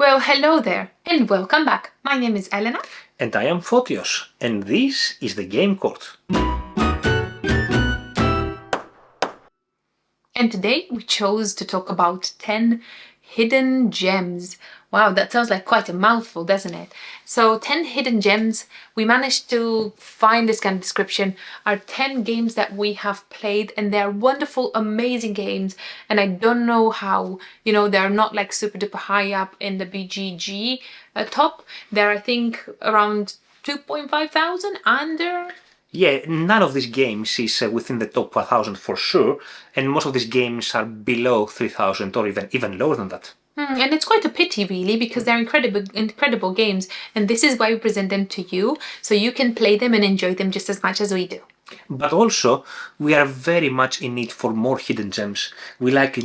Well, hello there, and welcome back. My name is Elena. And I am Fotios, and this is the Game Court. And today we chose to talk about 10 hidden gems. Wow, that sounds like quite a mouthful, doesn't it? So 10 hidden gems, we managed to find this kind of description, are 10 games that we have played, and they're wonderful, amazing games. And I don't know how, they're not like super duper high up in the BGG top. They're, I think, around 2.5 thousand under. Yeah, none of these games is within the top 1,000 for sure, and most of these games are below 3,000 or even lower than that. And it's quite a pity, really, because they're incredible games, and this is why we present them to you, so you can play them and enjoy them just as much as we do. But also, we are very much in need for more hidden gems. We like,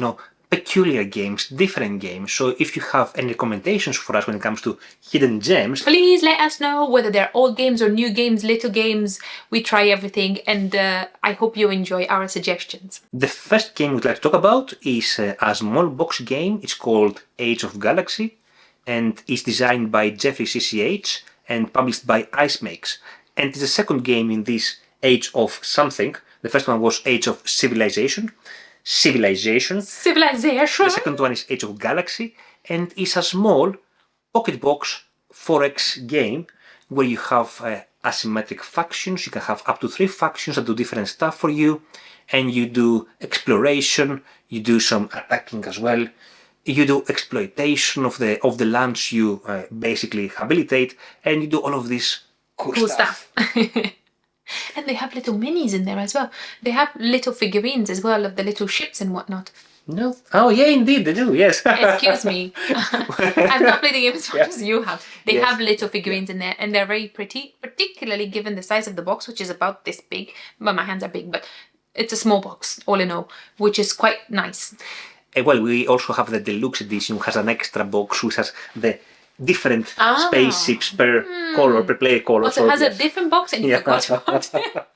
peculiar games, different games. So if you have any recommendations for us when it comes to hidden gems, please let us know, whether they're old games or new games, little games. We try everything, and I hope you enjoy our suggestions. The first game we'd like to talk about is a small box game. It's called Age of Galaxy, and it's designed by Jeffrey CCH and published by Ice Makes. And it's the second game in this Age of something. The first one was Age of Civilization. The second one is Age of Galaxy, and it's a small pocket box 4X game where you have asymmetric factions. You can have up to 3 factions that do different stuff for you, and you do exploration, you do some attacking as well, you do exploitation of the lands you basically habilitate, and you do all of this cool stuff. And they have little minis in there as well. They have little figurines as well of the little ships and whatnot. No. Oh, yeah, indeed, they do, yes. Excuse me. I've not played the game as much as you have. They have little figurines in there, and they're very pretty, particularly given the size of the box, which is about this big. Well, my hands are big, but it's a small box, all in all, which is quite nice. Well, we also have the deluxe edition, which has an extra box, which has the different spaceships per color, per player color. So it has a different box, and you forgot about it.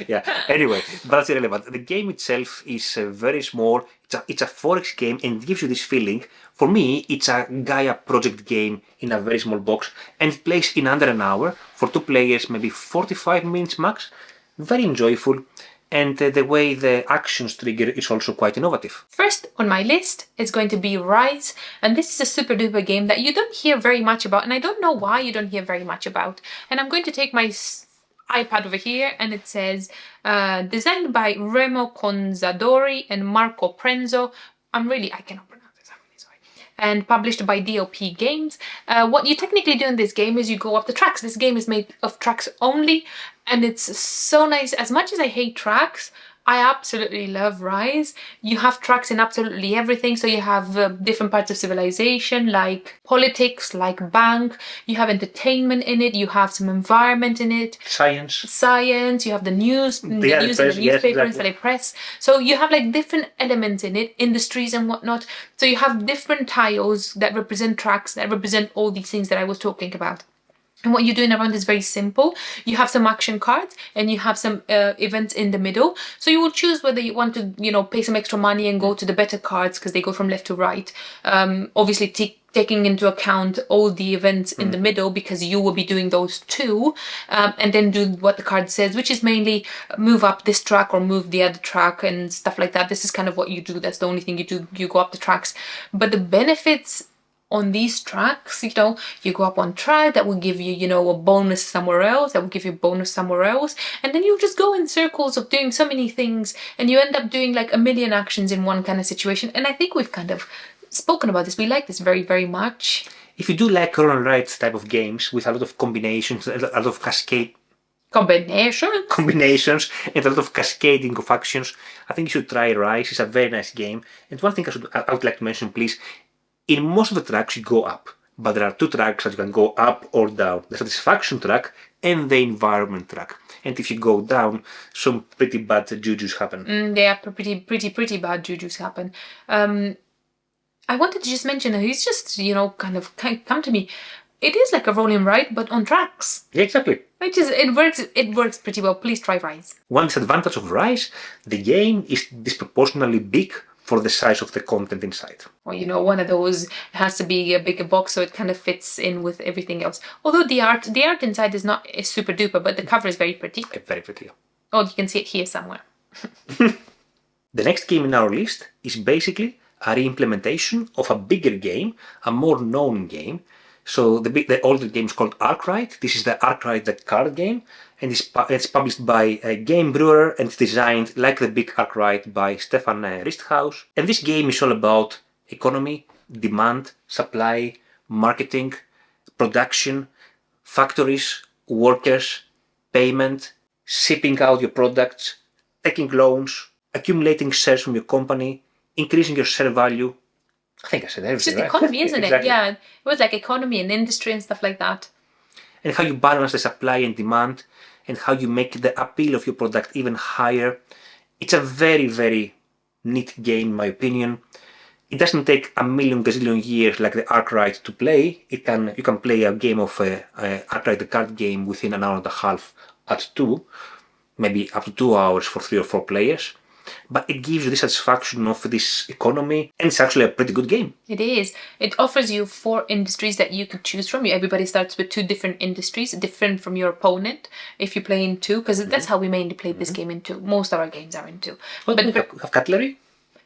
Yeah, anyway, but that's irrelevant. The game itself is very small. It's a 4X game, and it gives you this feeling. For me, it's a Gaia project game in a very small box, and it plays in under an hour. For 2 players, maybe 45 minutes max. Very enjoyable. And the way the actions trigger is also quite innovative. First on my list is going to be Rise, and this is a super duper game that you don't hear very much about, and I don't know why you don't hear very much about. And I'm going to take my iPad over here, and it says designed by Remo Conzadori and Marco Prenzo. I cannot pronounce this, I'm really sorry. And published by DOP Games. What you technically do in this game is you go up the tracks. This game is made of tracks only, and it's so nice. As much as I hate tracks, I absolutely love Rise. You have tracks in absolutely everything. So you have different parts of civilization, like politics, like bank. You have entertainment in it. You have some environment in it. Science. You have the news, in the newspaper, and the press. So you have like different elements in it, industries and whatnot. So you have different tiles that represent tracks, that represent all these things that I was talking about. And what you're doing around is very simple. You have some action cards, and you have some events in the middle. So you will choose whether you want to, pay some extra money and go to the better cards, because they go from left to right. Obviously taking into account all the events in the middle, because you will be doing those too. And then do what the card says, which is mainly move up this track or move the other track and stuff like that. This is kind of what you do. That's the only thing you do. You go up the tracks. But the benefits on these tracks, you go up one track that will give you, a bonus somewhere else, that will give you a bonus somewhere else, and then you just go in circles of doing so many things, and you end up doing like a million actions in one kind of situation. And I think we've kind of spoken about this. We like this very, very much. If you do like roll and write type of games with a lot of combinations, a lot of combinations and a lot of cascading of actions, I think you should try Rise. It's a very nice game. And one thing I would like to mention, please. In most of the tracks you go up, but there are 2 tracks that you can go up or down. The satisfaction track and the environment track. And if you go down, some pretty bad jujus happen. Yeah, pretty bad jujus happen. I wanted to just mention that he's just, kind of come to me. It is like a roll and write, but on tracks. Yeah, exactly. It works pretty well. Please try Rise. One disadvantage of Rise, the game is disproportionately big for the size of the content inside. Or, one of those has to be a bigger box so it kind of fits in with everything else. Although the art inside is not super duper, but the cover is very pretty. Very pretty. Oh, you can see it here somewhere. The next game in our list is basically a re-implementation of a bigger game, a more known game. So the older game is called Arkwright. This is the Arkwright, the card game, and it's published by Game Brewer and it's designed like the big Arkwright by Stefan Risthaus. And this game is all about economy, demand, supply, marketing, production, factories, workers, payment, shipping out your products, taking loans, accumulating shares from your company, increasing your share value. I think I said everything, It's just right? economy, isn't Exactly. it? Yeah, it was like economy and industry and stuff like that. And how you balance the supply and demand and how you make the appeal of your product even higher. It's a very, very neat game in my opinion. It doesn't take a million gazillion years like the Arkwright to play. You can play a game of Arkwright the card game within an hour and a half at 2, maybe up to 2 hours for 3 or 4 players. But it gives you the satisfaction of this economy, and it's actually a pretty good game. It is. It offers you 4 industries that you could choose from. Everybody starts with 2 different industries, different from your opponent if you play in 2, because that's how we mainly played this game in 2. Most of our games are in 2. But you have cutlery?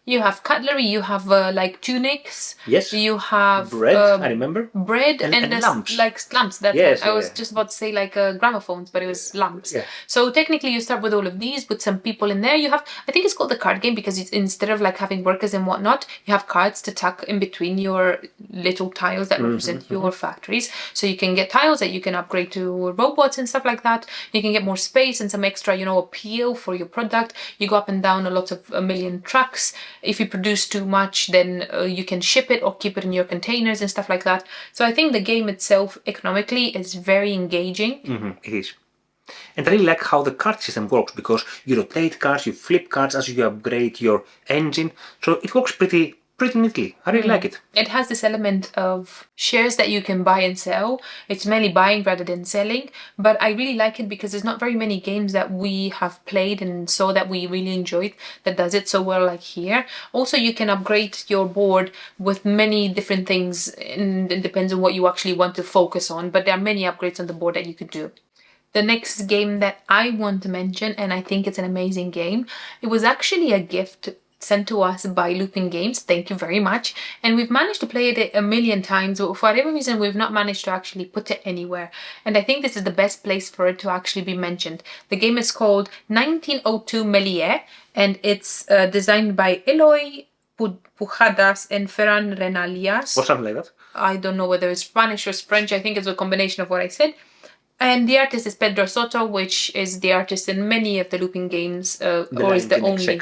You have cutlery, you have like tunics. Yes. You have bread, I remember. Bread and lamps. Like lamps. That's Yes, what I was yeah. just about to say, like gramophones, but it was lamps. Yeah. So technically, you start with all of these, with some people in there. You have, I think it's called the card game because it's, instead of like having workers and whatnot, you have cards to tuck in between your little tiles that represent your factories. So you can get tiles that you can upgrade to robots and stuff like that. You can get more space and some extra, appeal for your product. You go up and down a million trucks. If you produce too much, then you can ship it or keep it in your containers and stuff like that. So I think the game itself economically is very engaging. It is. And I really like how the card system works because you rotate cards, you flip cards as you upgrade your engine. So it works pretty neatly. I really like it. It has this element of shares that you can buy and sell. It's mainly buying rather than selling, but I really like it because there's not very many games that we have played and saw that we really enjoyed that does it so well like here. Also, you can upgrade your board with many different things, and it depends on what you actually want to focus on, but there are many upgrades on the board that you could do. The next game that I want to mention, and I think it's an amazing game, it was actually a gift sent to us by Looping Games. Thank you very much. And we've managed to play it a million times, but for whatever reason we've not managed to actually put it anywhere. And I think this is the best place for it to actually be mentioned. The game is called 1902 Méliès, and it's designed by Eloy Pujadas and Ferran Renalias. Or something like that. I don't know whether it's Spanish or French. I think it's a combination of what I said. And the artist is Pedro Soto, which is the artist in many of the Looping games, or is the only,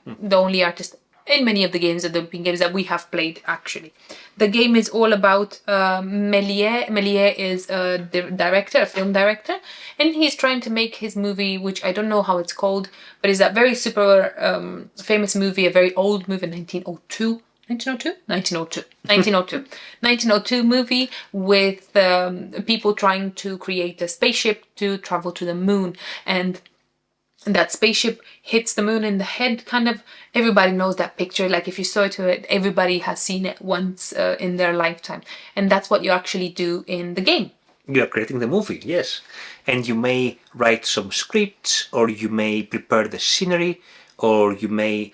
the only artist in many of the games of the Looping games that we have played. Actually, the game is all about Méliès. Méliès is a director, a film director, and he's trying to make his movie, which I don't know how it's called, but it's that very super famous movie, a very old movie, 1902. 1902 movie with people trying to create a spaceship to travel to the moon, and that spaceship hits the moon in the head. Kind of everybody knows that picture. Like if you saw it, everybody has seen it once in their lifetime, and that's what you actually do in the game. You are creating the movie, yes, and you may write some scripts, or you may prepare the scenery, or you may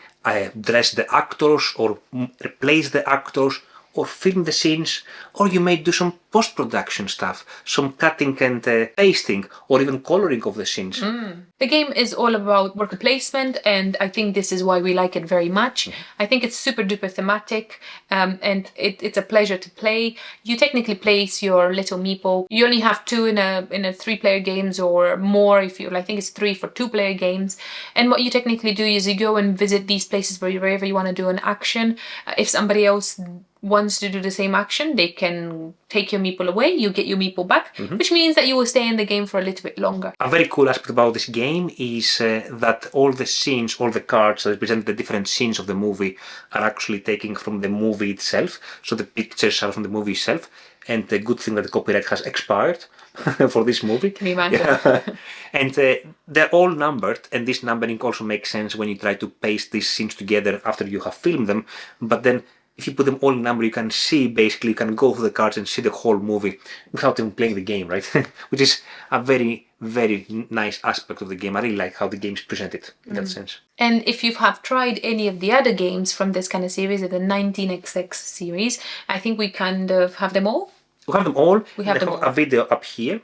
dress the actors, or replace the actors, or film the scenes, or you may do some post-production stuff, some cutting and pasting, or even coloring of the scenes. The game is all about worker placement, and I think this is why we like it very much. I think it's super duper thematic, and it's a pleasure to play. You technically place your little meeple. You only have 2 in a 3-player games, or more if you. I think it's 3 for 2-player games. And what you technically do is you go and visit these places wherever you want to do an action. If somebody else wants to do the same action, they can take your meeple away, you get your meeple back, which means that you will stay in the game for a little bit longer. A very cool aspect about this game is that all the scenes, all the cards that represent the different scenes of the movie are actually taken from the movie itself. So the pictures are from the movie itself. and a good thing that the copyright has expired for this movie. Can you imagine? Yeah. And they're all numbered, and this numbering also makes sense when you try to paste these scenes together after you have filmed them. But then, if you put them all in number, you can see basically, you can go through the cards and see the whole movie without even playing the game, right? Which is a very, very nice aspect of the game. I really like how the game is presented in that sense. And if you have tried any of the other games from this kind of series, the 19XX series, I think we kind of have them all. We have them all. We have them all. A video up here.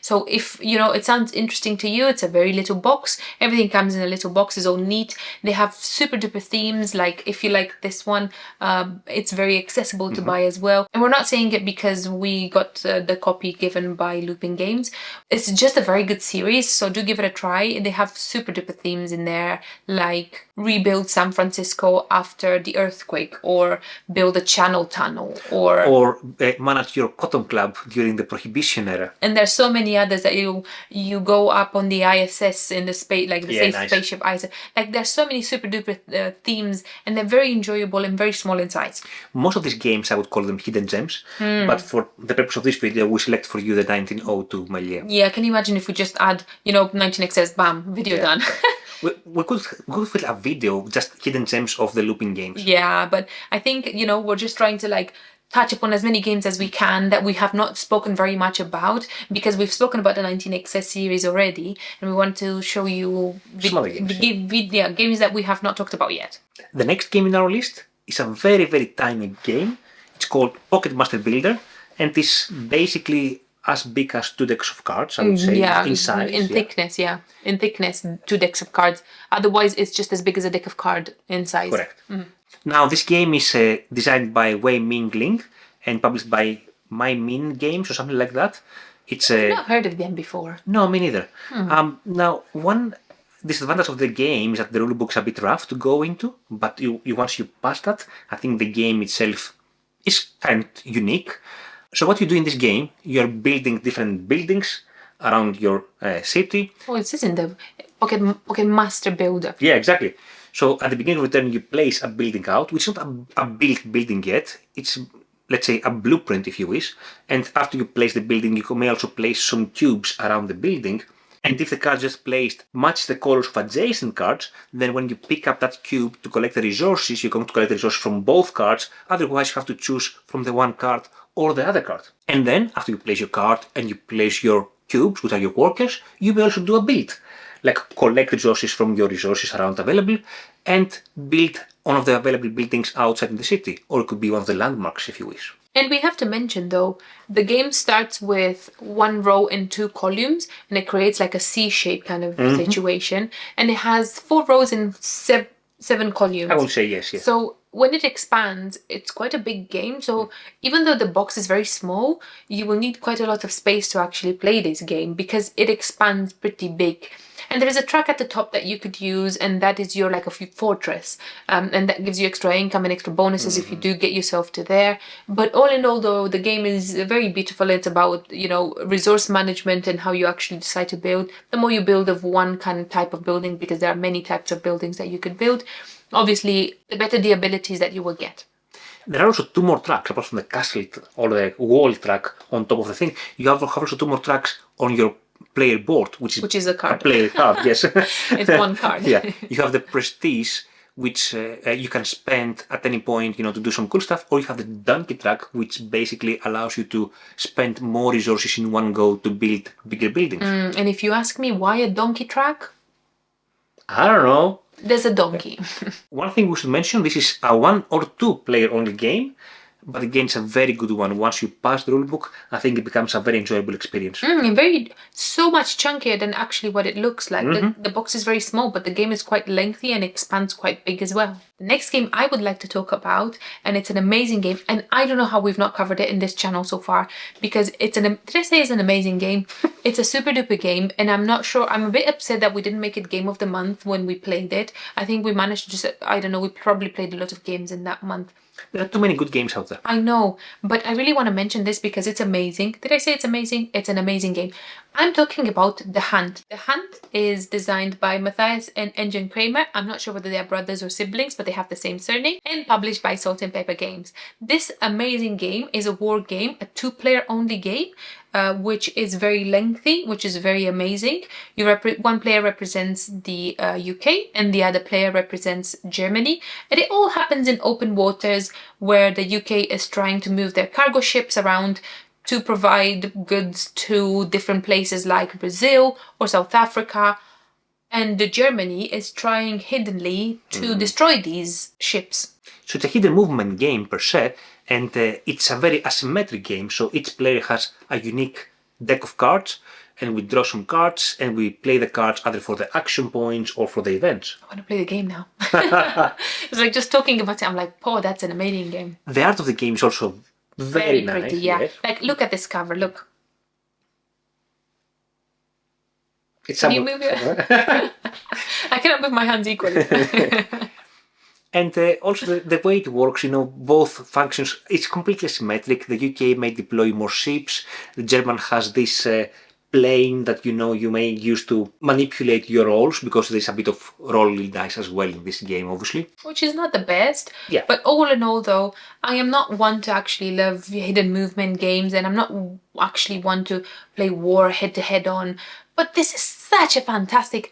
So if, it sounds interesting to you, it's a very little box. Everything comes in a little box, is all neat. They have super duper themes. Like if you like this one, it's very accessible to buy as well. And we're not saying it because we got the copy given by Looping Games. It's just a very good series, so do give it a try. They have super duper themes in there, like rebuild San Francisco after the earthquake, or build a channel tunnel, or manage your cotton club during the Prohibition era. And there's so many others that you go up on the ISS in the space, like the nice. spaceship ISS. Like there's so many super duper themes, and they're very enjoyable and very small in size. Most of these games I would call them hidden gems, but for the purpose of this video, we select for you the 1902 Méliès. Yeah, can you imagine if we just add, 19XX, bam, video done. We could fit a video just hidden gems of the Looping Games. Yeah, but I think, we're just trying to touch upon as many games as we can that we have not spoken very much about, because we've spoken about the 19XX series already, and we want to show you games that we have not talked about yet. The next game in our list is a very, very tiny game. It's called Pocket Master Builder, and it's basically as big as 2 decks of cards, I would say, in size. Thickness, in thickness, 2 decks of cards. Otherwise, it's just as big as a deck of cards in size. Correct. Now, this game is designed by Wei Ming Ling and published by My Min Games or something like that. It's I've not heard of them before. No, me neither. Now, one disadvantage of the game is that the rulebook's a bit rough to go into, but once you pass that, I think the game itself is kind of unique. So what you do in this game, you're building different buildings around your city. Oh, it says in the Pocket Master Builder. Yeah, exactly. So at the beginning of the turn, you place a building out, which is not a built building yet. It's, let's say, a blueprint, if you wish. And after you place the building, you may also place some cubes around the building. And if the cards just placed match the colors of adjacent cards, then when you pick up that cube to collect the resources, you're going to collect the resources from both cards. Otherwise, you have to choose from the one card or the other card. And then, after you place your card and you place your cubes, which are your workers, you may also do a build. Like collect resources from your resources around available and build one of the available buildings outside in the city. Or it could be one of the landmarks, if you wish. And we have to mention, though, the game starts with 1 row and 2 columns, and it creates like a C-shaped kind of situation. And it has 4 rows and 7 columns. I will say yes. So when it expands, it's quite a big game. So even though the box is very small, you will need quite a lot of space to actually play this game, because it expands pretty big. And there is a track at the top that you could use, and that is your like a fortress, and that gives you extra income and extra bonuses if you do get yourself to there. But all in all, though, the game is very beautiful. It's about resource management and how you actually decide to build. The more you build of one kind of type of building, because there are many types of buildings that you could build, obviously the better the abilities that you will get. There are also 2 more tracks apart from the castle or the wall track on top of the thing. You have also 2 more tracks on your player board, which is a card. A player card, yes. It's 1 card. Yeah, you have the prestige, which you can spend at any point, to do some cool stuff, or you have the donkey track, which basically allows you to spend more resources in one go to build bigger buildings. And if you ask me why a donkey track, I don't know. There's a donkey. One thing we should mention: this is a 1 or 2 player only game. But again, it's a very good one. Once you pass the rulebook, I think it becomes a very enjoyable experience. So much chunkier than actually what it looks like. The box is very small, but the game is quite lengthy and expands quite big as well. The next game I would like to talk about, and it's an amazing game, and I don't know how we've not covered it in this channel so far, because did I say it's an amazing game? It's a super duper game, and I'm not sure, I'm a bit upset that we didn't make it Game of the Month when we played it. I think we managed to just, I don't know, we probably played a lot of games in that month. There are too many good games out there. I know, but I really want to mention this because it's amazing. Did I say it's amazing? It's an amazing game. I'm talking about The Hunt. The Hunt is designed by Matthias and Engin Kramer. I'm not sure whether they are brothers or siblings, but they have the same surname, and published by Salt and Pepper Games. This amazing game is a war game, a two-player only game, which is very lengthy, which is very amazing. One player represents the UK and the other player represents Germany, and it all happens in open waters where the UK is trying to move their cargo ships around to provide goods to different places like Brazil or South Africa, and Germany is trying hiddenly to destroy these ships. So it's a hidden movement game per se, and it's a very asymmetric game, so each player has a unique deck of cards, and we draw some cards, and we play the cards either for the action points or for the events. I want to play the game now. It's like just talking about it, I'm like, oh, that's an amazing game. The art of the game is also very nice. Pretty, yeah. Yes. Like, look at this cover, look. It's Can you move it? I cannot move my hands equally. And also the way it works, both functions, it's completely symmetric. The UK may deploy more ships. The German has this plane that you may use to manipulate your rolls, because there's a bit of rolling dice as well in this game, obviously. Which is not the best. Yeah. But all in all, though, I am not one to actually love hidden movement games, and I'm not actually one to play war head-to-head on. But this is such a fantastic...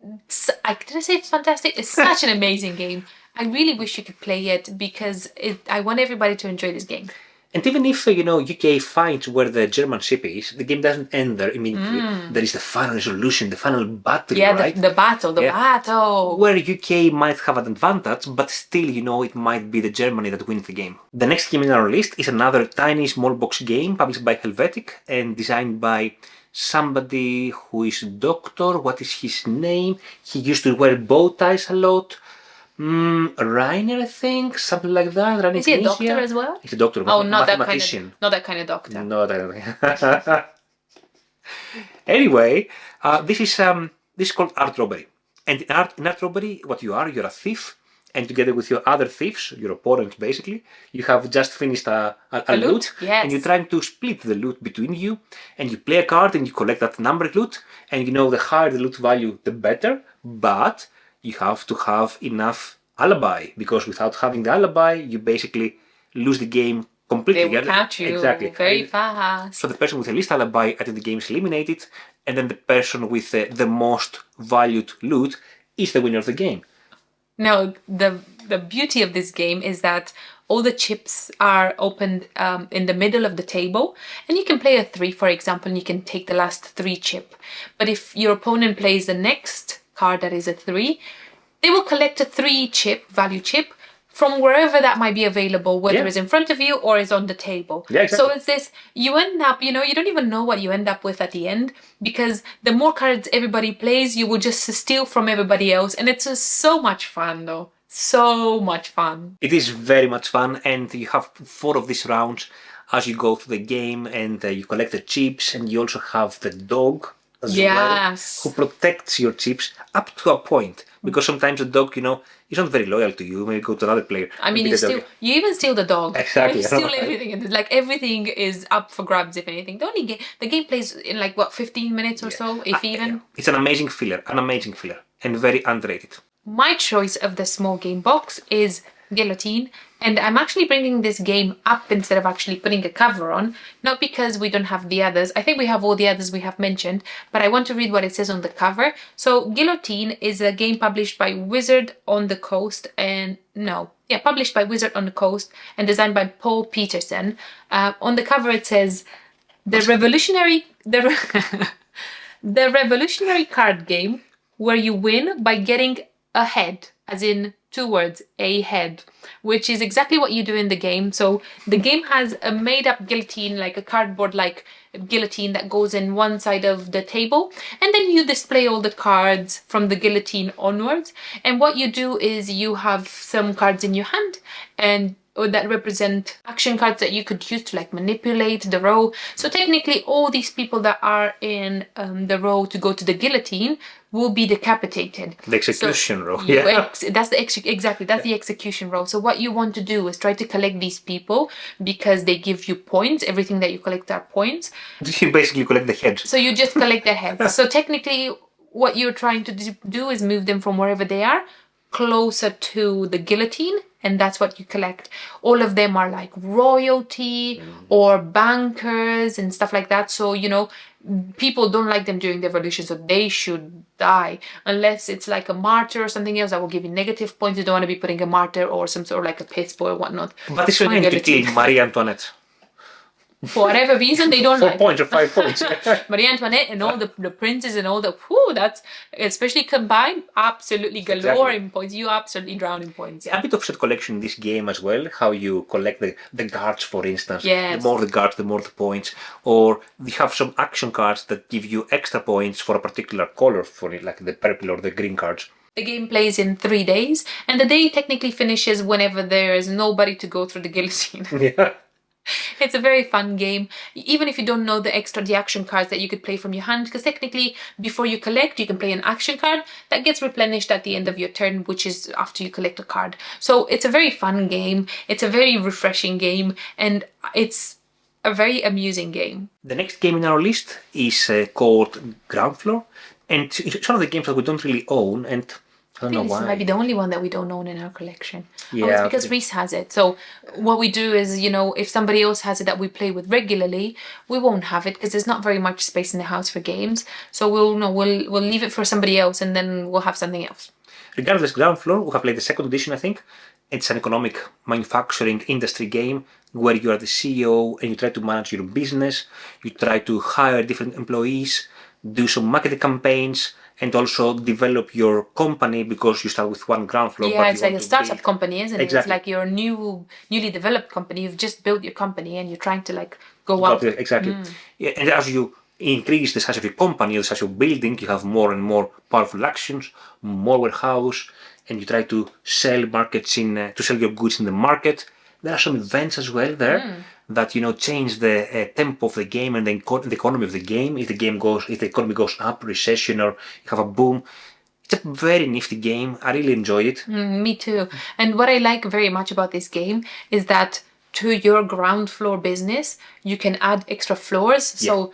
Did I say it's fantastic? It's such an amazing game. I really wish you could play it because I want everybody to enjoy this game. And even if, UK finds where the German ship is, the game doesn't end there immediately. There is the final resolution, the final battle, right? The battle. Where UK might have an advantage, but still, it might be the Germany that wins the game. The next game in our list is another tiny small box game published by Helvetic and designed by somebody who is a doctor. What is his name? He used to wear bow ties a lot. Rainer, I think, something like that. Rainer is he a doctor as well? He's a doctor. Oh, not that kind of doctor. No, that Anyway, this is called Art Robbery. And in art robbery, what you're a thief, and together with your other thieves, your opponents basically, you have just finished a loot, yes. And you're trying to split the loot between you, and you play a card and you collect that numbered loot, and the higher the loot value, the better, but you have to have enough alibi, because without having the alibi, you basically lose the game completely. They will catch you very fast. So the person with the least alibi until the game is eliminated, and then the person with the most valued loot is the winner of the game. No, the beauty of this game is that all the chips are opened in the middle of the table, and you can play a 3, for example, and you can take the last 3 chip. But if your opponent plays the next card that is a 3, they will collect a 3 value chip from wherever that might be available, whether it's in front of you or is on the table. Yeah, exactly. So it's this, you end up, you don't even know what you end up with at the end, because the more cards everybody plays, you will just steal from everybody else, and it's just so much fun though. So much fun. It is very much fun, and you have 4 of these rounds as you go through the game, and you collect the chips, and you also have the dog as well, who protects your chips up to a point. Because sometimes the dog, is not very loyal to you. Maybe go to another player. I mean, you even steal the dog. Exactly. You steal everything. Like, everything is up for grabs, if anything. The game plays in 15 minutes or so, if even. It's an amazing filler, and very underrated. My choice of the small game box is Guillotine, and I'm actually bringing this game up instead of actually putting a cover on, not because we don't have the others. I think we have all the others we have mentioned, but I want to read what it says on the cover. So Guillotine is a game published by Wizard on the Coast, published by Wizard on the Coast and designed by Paul Peterson. On the cover it says, the revolutionary card game where you win by getting ahead, as in 2 words, a head, which is exactly what you do in the game. So the game has a made-up guillotine, like a cardboard-like guillotine that goes in one side of the table, and then you display all the cards from the guillotine onwards. And what you do is you have some cards in your hand, and that represent action cards that you could use to like manipulate the row. So technically all these people that are in the row to go to the guillotine will be decapitated. The execution row. That's the execution row. So what you want to do is try to collect these people because they give you points. Everything that you collect are points. You basically collect the heads. So you just collect their heads. So technically what you're trying to do is move them from wherever they are closer to the guillotine, and that's what you collect. All of them are like royalty or bankers and stuff like that. So, you know, people don't like them during the revolution, so they should die. Unless it's like a martyr or something else that will give you negative points. You don't want to be putting a martyr or some sort of like a piss boy or whatnot. But it's fine to kill Marie Antoinette. For whatever reason, they don't 4 like points or 5 points. Marie Antoinette and all the princes and all the that's especially combined, absolutely galore in points. You absolutely drown in points. A bit of set collection in this game as well. How you collect the guards, for instance. Yes. The more the guards, the more the points. Or you have some action cards that give you extra points for a particular color, for it, like the purple or the green cards. The game plays in 3 days, and the day technically finishes whenever there is nobody to go through the guillotine. Yeah. It's a very fun game, even if you don't know the action cards that you could play from your hand, because technically before you collect, you can play an action card that gets replenished at the end of your turn, which is after you collect a card. So it's a very fun game, it's a very refreshing game, and it's a very amusing game. The next game in our list is called Ground Floor, and it's one of the games that we don't really own, and I don't know why. This might be the only one that we don't own in our collection. Yeah, it's because Reese has it. So what we do is, you know, if somebody else has it that we play with regularly, we won't have it because there's not very much space in the house for games. So we'll leave it for somebody else, and then we'll have something else. Regardless, Ground Floor, we have played the second edition, I think. It's an economic manufacturing industry game where you are the CEO and you try to manage your business. You try to hire different employees, do some marketing campaigns, and also develop your company because you start with one ground floor. Yeah, it's like a startup company, isn't it? Exactly. It's like your newly developed company. You've just built your company and you're trying to like go up. Exactly. Yeah, and as you increase the size of your company, the size of your building, you have more and more powerful actions, more warehouse, and you try to sell to sell your goods in the market. There are some events as well there that, you know, change the tempo of the game and the economy of the game. If the economy goes up, recession, or you have a boom. It's a very nifty game. I really enjoy it. Me too. And what I like very much about this game is that to your ground floor business, you can add extra floors. So,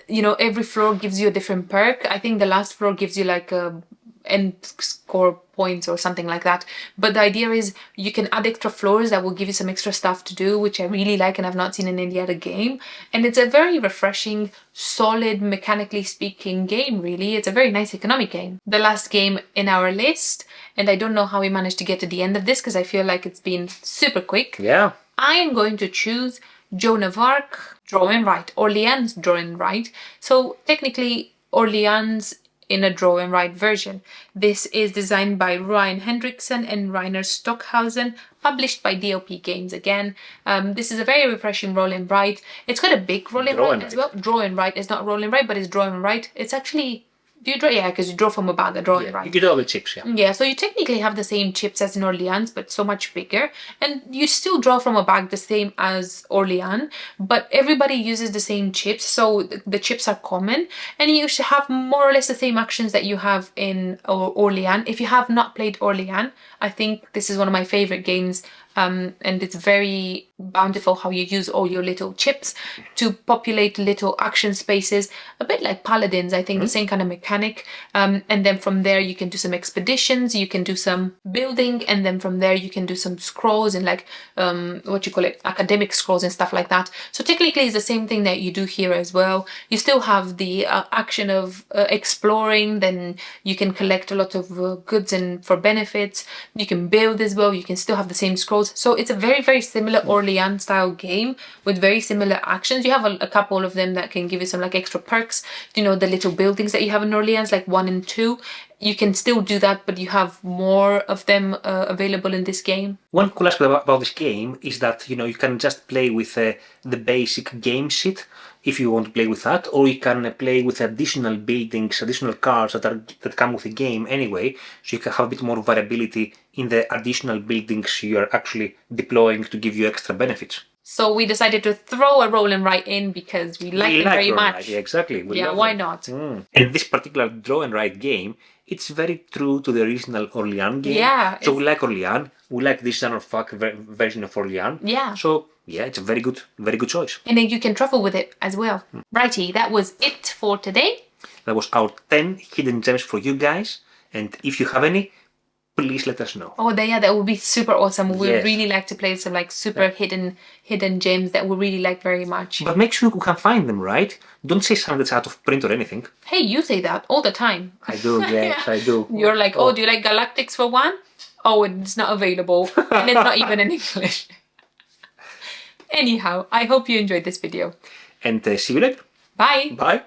you know, every floor gives you a different perk. I think the last floor gives you like a end score points or something like that. But the idea is you can add extra floors that will give you some extra stuff to do, which I really like and I've not seen in any other game. And it's a very refreshing, solid, mechanically speaking game, really. It's a very nice economic game. The last game in our list, and I don't know how we managed to get to the end of this because I feel like it's been super quick. Yeah. I am going to choose Joan of Arc, Draw and Write, Orléans Draw and Write. So technically Orléans in a draw and write version. This is designed by Ryan Hendrickson and Rainer Stockhausen, published by DLP Games again. This is a very refreshing roll and write. It's got a big roll and write as well. Draw and write is not roll and write, but it's draw and write. It's actually, do you draw? Yeah, because you draw from a bag, a draw and write. You get all the chips, yeah. Yeah, so you technically have the same chips as in Orléans, but so much bigger. And you still draw from a bag the same as Orléans, but everybody uses the same chips, so the chips are common. And you should have more or less the same actions that you have in Orléans. If you have not played Orléans, I think this is one of my favorite games. And it's very bountiful how you use all your little chips to populate little action spaces, a bit like Paladins, I think, the same kind of mechanic. And then from there you can do some expeditions, you can do some building, and then from there you can do some scrolls and like, academic scrolls and stuff like that. So technically it's the same thing that you do here as well. You still have the action of exploring, then you can collect a lot of goods and for benefits. You can build as well, you can still have the same scrolls. So it's a very, very similar Orléans style game with very similar actions. You have a couple of them that can give you some like extra perks. You know, the little buildings that you have in Orléans, like 1 and 2. you can still do that, but you have more of them available in this game. One cool aspect about this game is that you can just play with the basic game sheet if you want to play with that, or you can play with additional buildings, additional cards that come with the game anyway, so you can have a bit more variability in the additional buildings you are actually deploying to give you extra benefits. So we decided to throw a roll and write in because we like them very much. Yeah, exactly. Yeah, why not? And this particular draw and write game, it's very true to the original Orléans game. Yeah. So we like Orléans. We like this genre of fuck version of Orléans. Yeah. So yeah, it's a very good choice. And then you can truffle with it as well. Righty, that was it for today. That was our 10 hidden gems for you guys. And if you have any, please let us know. Oh, that would be super awesome. We would Yes. really like to play some like super hidden gems that we really like very much. But make sure you can find them, right? Don't say something that's out of print or anything. Hey, you say that all the time. I do, yes, I do. You're like, oh, do you like Galactics for one? Oh, it's not available. And it's not even in English. Anyhow, I hope you enjoyed this video. And see you later. Bye. Bye.